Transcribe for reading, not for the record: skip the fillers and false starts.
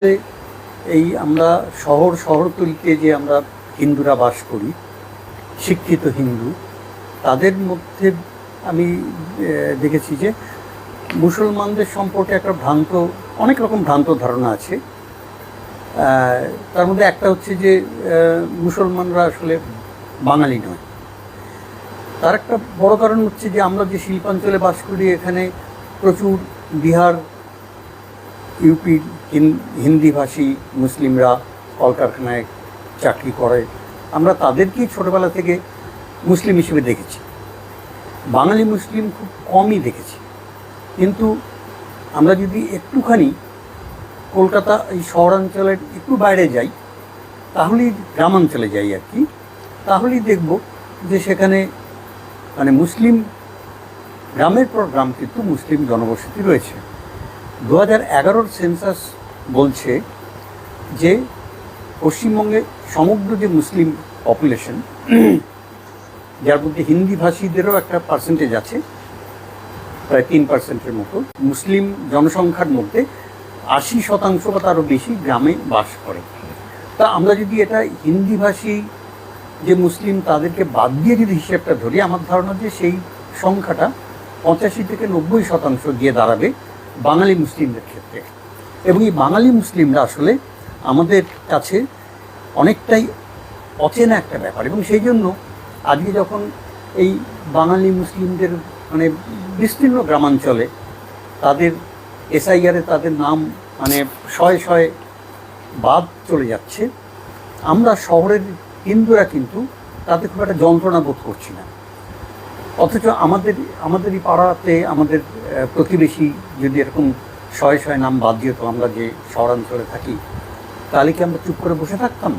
এই আমরা শহরতলিতে যে আমরা হিন্দুরা বাস করি, শিক্ষিত হিন্দু, তাদের মধ্যে আমি দেখেছি যে মুসলমানদের সম্পর্কে একটা অনেক রকম ভ্রান্ত ধারণা আছে। তার মধ্যে একটা হচ্ছে যে মুসলমানরা আসলে বাঙালি নয়। তার একটা বড় কারণ হচ্ছে যে আমরা যে শিল্পাঞ্চলে বাস করি, এখানে প্রচুর বিহার, ইউপির হিন্দিভাষী মুসলিমরা কলকারখানায় চাকরি করে। আমরা তাদেরকেই ছোটোবেলা থেকে মুসলিম হিসেবে দেখেছি, বাঙালি মুসলিম খুব কমই দেখেছি। কিন্তু আমরা যদি একটুখানি কলকাতা এই শহরাঞ্চলের একটু বাইরে যাই, তাহলেই গ্রামাঞ্চলে যাই আর কি, তাহলেই দেখব যে সেখানে মানে মুসলিম গ্রামের পর গ্রাম কিন্তু মুসলিম জনবসতি রয়েছে। 2011 সেন্সাস বলছে যে পশ্চিমবঙ্গে সমগ্র যে মুসলিম পপুলেশন, যার মধ্যে হিন্দিভাষীদেরও একটা পার্সেন্টেজ আছে, প্রায় 3% মতো, মুসলিম জনসংখ্যার মধ্যে 80% বা তারও বেশি গ্রামে বাস করে। তা আমরা যদি এটা হিন্দিভাষী যে মুসলিম তাদেরকে বাদ দিয়ে যদি হিসেবটা ধরি, আমার ধারণা যে সেই সংখ্যাটা 85 থেকে 90% গিয়ে দাঁড়াবে বাঙালি মুসলিমদের ক্ষেত্রে। এবং এই বাঙালি মুসলিমরা আসলে আমাদের কাছে অনেকটাই অচেনা একটা ব্যাপার। এবং সেই জন্য আজকে যখন এই বাঙালি মুসলিমদের মানে বিস্তীর্ণ গ্রামাঞ্চলে তাদের এসআইআরে তাদের নাম মানে শয়ে বাদ চলে যাচ্ছে, আমরা শহরের হিন্দুরা কিন্তু তাতে খুব একটা যন্ত্রণা বোধ করছি না। অথচ আমাদের এই পাড়াতে আমাদের প্রতিবেশী যদি এরকম শয়ে নাম বাদ দিত, আমরা যে শহরাঞ্চলে থাকি, তাহলে কি আমরা চুপ করে বসে থাকতাম?